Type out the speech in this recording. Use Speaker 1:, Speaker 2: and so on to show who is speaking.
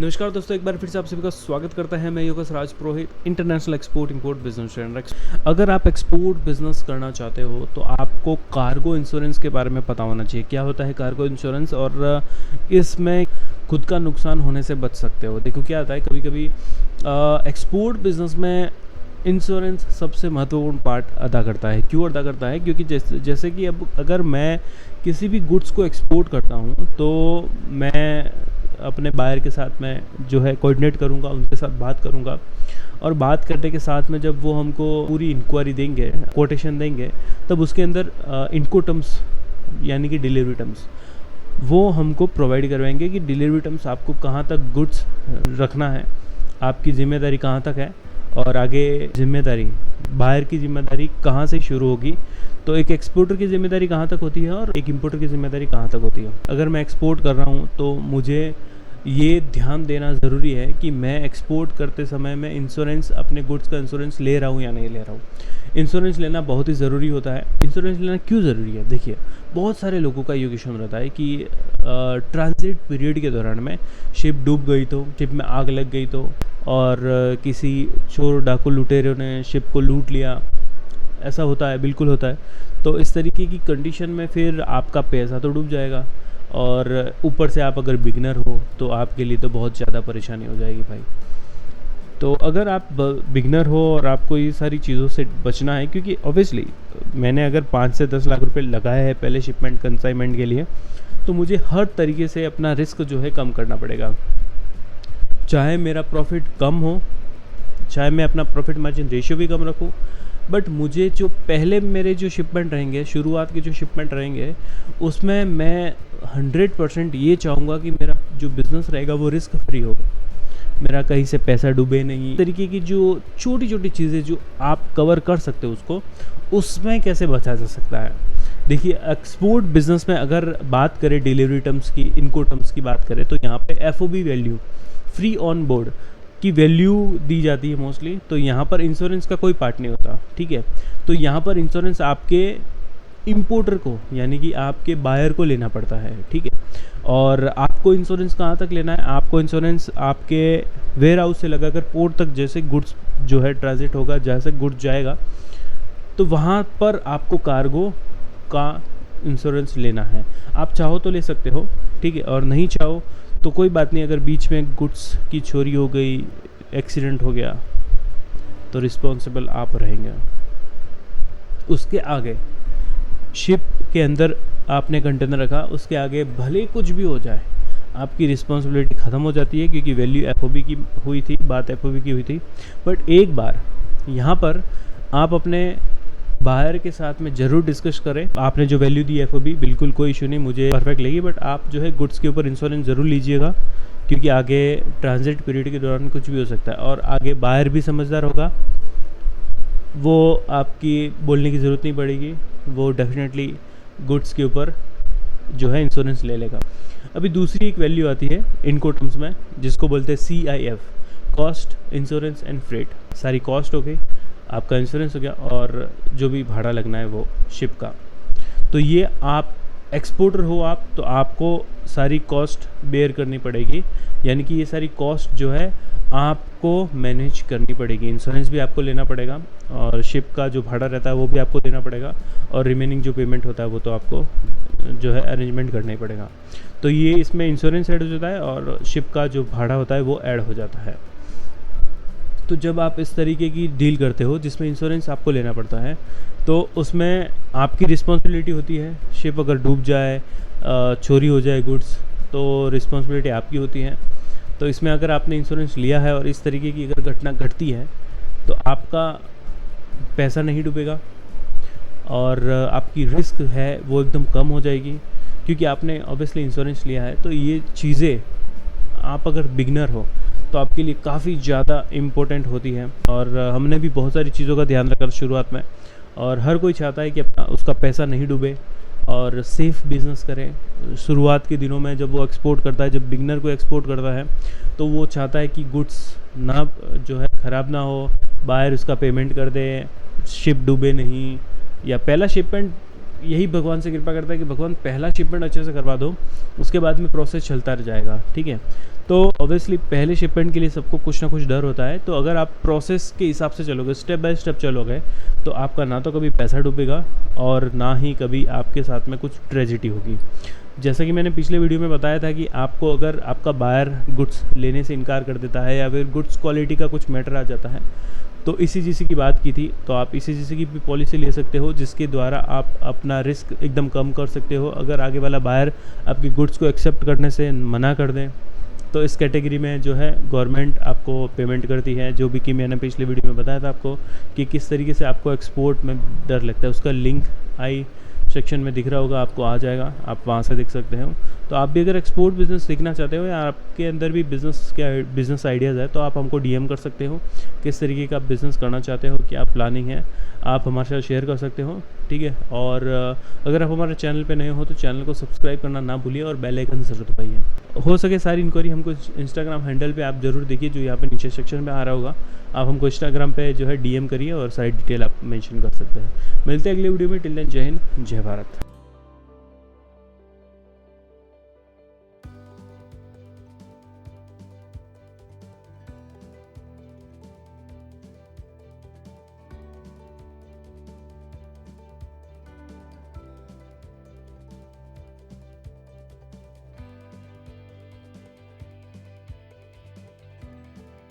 Speaker 1: नमस्कार दोस्तों, एक बार फिर से आप सभी का स्वागत करता है। मैं Yogesh Raj Purohit, international export import business trainer. अगर आप एक्सपोर्ट बिजनेस करना चाहते हो तो आपको कार्गो इंश्योरेंस के बारे में पता होना चाहिए। क्या होता है कार्गो इंश्योरेंस और इसमें खुद का नुकसान होने से बच सकते हो। देखो क्या होता है, कभी कभी एक्सपोर्ट बिजनेस में इंश्योरेंस सबसे महत्वपूर्ण पार्ट अदा करता है। क्यों अदा करता है? क्योंकि जैसे कि अब अगर मैं किसी भी गुड्स को एक्सपोर्ट करता हूँ तो मैं अपने बायर के साथ में जो है कोऑर्डिनेट करूँगा, उनके साथ बात करूँगा और बात करने के साथ में जब वो हमको पूरी इंक्वायरी देंगे, कोटेशन देंगे, तब उसके अंदर इनको टर्म्स यानी कि डिलीवरी टर्म्स वो हमको प्रोवाइड करवाएंगे कि डिलीवरी टर्म्स आपको कहाँ तक गुड्स रखना है, आपकी ज़िम्मेदारी कहाँ तक है और आगे जिम्मेदारी बाहर की ज़िम्मेदारी कहाँ से शुरू होगी। तो एक एक्सपोर्टर की ज़िम्मेदारी कहाँ तक होती है और एक इंपोर्टर की ज़िम्मेदारी कहाँ तक होती है। अगर मैं एक्सपोर्ट कर रहा हूँ तो मुझे ये ध्यान देना ज़रूरी है कि मैं एक्सपोर्ट करते समय में इंश्योरेंस, अपने गुड्स का इंश्योरेंस ले रहा हूँ या नहीं ले रहा हूँ। इंश्योरेंस लेना बहुत ही ज़रूरी होता है। इंश्योरेंस लेना क्यों ज़रूरी है? देखिए, बहुत सारे लोगों का ये क्वेश्चन रहता है कि ट्रांजिट पीरियड के दौरान में शिप डूब गई तो, शिप में आग लग गई तो, और किसी चोर डाकू लुटेरों ने शिप को लूट लिया। ऐसा होता है, बिल्कुल होता है। तो इस तरीके की कंडीशन में फिर आपका पैसा तो डूब जाएगा और ऊपर से आप अगर बिगनर हो तो आपके लिए तो बहुत ज़्यादा परेशानी हो जाएगी भाई। तो अगर आप बिगनर हो और आपको ये सारी चीज़ों से बचना है, क्योंकि ऑब्वियसली मैंने अगर 5 से 10 लाख रुपए लगाए हैं पहले शिपमेंट कंसाइनमेंट के लिए, तो मुझे हर तरीके से अपना रिस्क जो है कम करना पड़ेगा। चाहे मेरा प्रॉफिट कम हो, चाहे मैं अपना प्रॉफिट मार्जिन रेशियो भी कम रखूं, बट मुझे जो पहले मेरे जो शिपमेंट रहेंगे, शुरुआत के जो शिपमेंट रहेंगे, उसमें मैं 100% ये चाहूँगा कि मेरा जो बिज़नेस रहेगा वो रिस्क फ्री होगा, मेरा कहीं से पैसा डूबे नहीं। इस तरीके की जो छोटी छोटी चीज़ें जो आप कवर कर सकते हो उसको, उसमें कैसे बचा जा सकता है। देखिए, एक्सपोर्ट बिजनेस में अगर बात करें डिलीवरी टर्म्स की, इनको टर्म्स की बात करें, तो यहाँ पे FOB value, free on board की वैल्यू दी जाती है मोस्टली। तो यहाँ पर इंश्योरेंस का कोई पार्ट नहीं होता, ठीक है। तो यहाँ पर इंश्योरेंस आपके इंपोर्टर को यानी कि आपके बायर को लेना पड़ता है, ठीक है। और आपको इंश्योरेंस कहाँ तक लेना है? आपको इंश्योरेंस आपके वेयर हाउस से लगाकर पोर्ट तक, जैसे गुड्स जो है ट्रांजिट होगा, जैसे गुड्स जाएगा, तो वहाँ पर आपको कार्गो का इंश्योरेंस लेना है। आप चाहो तो ले सकते हो, ठीक है, और नहीं चाहो तो कोई बात नहीं। अगर बीच में गुड्स की चोरी हो गई, एक्सीडेंट हो गया, तो रिस्पॉन्सिबल आप रहेंगे। उसके आगे शिप के अंदर आपने कंटेनर रखा, उसके आगे भले कुछ भी हो जाए, आपकी रिस्पॉन्सिबिलिटी ख़त्म हो जाती है, क्योंकि वैल्यू FOB की हुई थी, बात FOB की हुई थी। बट एक बार यहाँ पर आप अपने बायर के साथ में ज़रूर डिस्कस करें। आपने जो वैल्यू दी FOB, बिल्कुल कोई इशू नहीं, मुझे परफेक्ट लगी, बट आप जो है गुड्स के ऊपर इंश्योरेंस ज़रूर लीजिएगा, क्योंकि आगे ट्रांजिट पीरियड के दौरान कुछ भी हो सकता है। और आगे बायर भी समझदार होगा, वो आपकी बोलने की ज़रूरत नहीं पड़ेगी, वो डेफिनेटली गुड्स के ऊपर जो है इंश्योरेंस ले लेगा। अभी दूसरी एक वैल्यू आती है इनको टर्म्स में, जिसको बोलते हैं CIF, cost, insurance and freight. सारी कॉस्ट हो गई, आपका इंश्योरेंस हो गया, और जो भी भाड़ा लगना है वो शिप का। तो ये आप एक्सपोर्टर हो आप, तो आपको सारी कॉस्ट बेयर करनी पड़ेगी, यानी कि ये सारी कॉस्ट जो है आपको मैनेज करनी पड़ेगी। इंश्योरेंस भी आपको लेना पड़ेगा और शिप का जो भाड़ा रहता है वो भी आपको देना पड़ेगा, और रिमेनिंग जो पेमेंट होता है वो तो आपको जो है अरेंजमेंट करना ही पड़ेगा। तो ये इसमें इंश्योरेंस ऐड हो जाता है और शिप का जो भाड़ा होता है वो ऐड हो जाता है। तो जब आप इस तरीके की डील करते हो जिसमें इंश्योरेंस आपको लेना पड़ता है, तो उसमें आपकी रिस्पॉन्सिबिलिटी होती है। शिप अगर डूब जाए, चोरी हो जाए गुड्स, तो रिस्पॉन्सिबिलिटी आपकी होती है। तो इसमें अगर आपने इंश्योरेंस लिया है और इस तरीके की अगर घटना घटती है, तो आपका पैसा नहीं डूबेगा और आपकी रिस्क है वो एकदम कम हो जाएगी, क्योंकि आपने ऑब्वियसली इंश्योरेंस लिया है। तो ये चीज़ें आप अगर बिगनर हो तो आपके लिए काफ़ी ज़्यादा इम्पोर्टेंट होती है। और हमने भी बहुत सारी चीज़ों का ध्यान रखा शुरुआत में, और हर कोई चाहता है कि अपना उसका पैसा नहीं डूबे और सेफ़ बिज़नेस करें। शुरुआत के दिनों में जब वो एक्सपोर्ट करता है, जब बिगनर को एक्सपोर्ट करता है, तो वो चाहता है कि गुड्स ना जो है ख़राब ना हो, बायर उसका पेमेंट कर दे, शिप डूबे नहीं, या पहला शिपमेंट यही भगवान से कृपा करता है कि भगवान पहला शिपमेंट अच्छे से करवा दो, उसके बाद में प्रोसेस चलता रह जाएगा, ठीक है। तो ऑब्वियसली पहले शिपमेंट के लिए सबको कुछ ना कुछ डर होता है। तो अगर आप प्रोसेस के हिसाब से चलोगे, स्टेप बाय स्टेप चलोगे, तो आपका ना तो कभी पैसा डूबेगा और ना ही कभी आपके साथ में कुछ ट्रेजिडी होगी। जैसा कि मैंने पिछले वीडियो में बताया था कि आपको अगर आपका बायर गुड्स लेने से इनकार कर देता है या फिर गुड्स क्वालिटी का कुछ मैटर आ जाता है, तो ECGC की बात की थी, तो आप ECGC की भी पॉलिसी ले सकते हो जिसके द्वारा आप अपना रिस्क एकदम कम कर सकते हो। अगर आगे वाला बायर आपकी गुड्स को एक्सेप्ट करने से मना कर दें, तो इस कैटेगरी में जो है गवर्नमेंट आपको पेमेंट करती है, जो भी कि मैंने पिछले वीडियो में बताया था आपको कि किस तरीके से आपको एक्सपोर्ट में डर लगता है। उसका लिंक आई सेक्शन में दिख रहा होगा, आपको आ जाएगा, आप वहाँ से देख सकते हो। तो आप भी अगर एक्सपोर्ट बिज़नेस सीखना चाहते हो या आपके अंदर भी बिज़नेस आइडियाज़ है, तो आप हमको DM कर सकते हो। किस तरीके का आप बिज़नेस करना चाहते हो, क्या प्लानिंग है, आप हमारे साथ शेयर कर सकते हो, ठीक है। और अगर आप हमारे चैनल पे नए हो तो चैनल को सब्सक्राइब करना ना भूलिए और बेल आइकन ज़रूर दबाइए। हो सके सारी इंक्वायरी हमको इंस्टाग्राम हैंडल पे आप ज़रूर देखिए, जो यहाँ पे नीचे सेक्शन में आ रहा होगा। आप हमको इंस्टाग्राम पे जो है DM करिए और सारी डिटेल आप मेंशन कर सकते हैं। मिलते हैं अगले वीडियो में। टिल देन जय हिंद, जय भारत।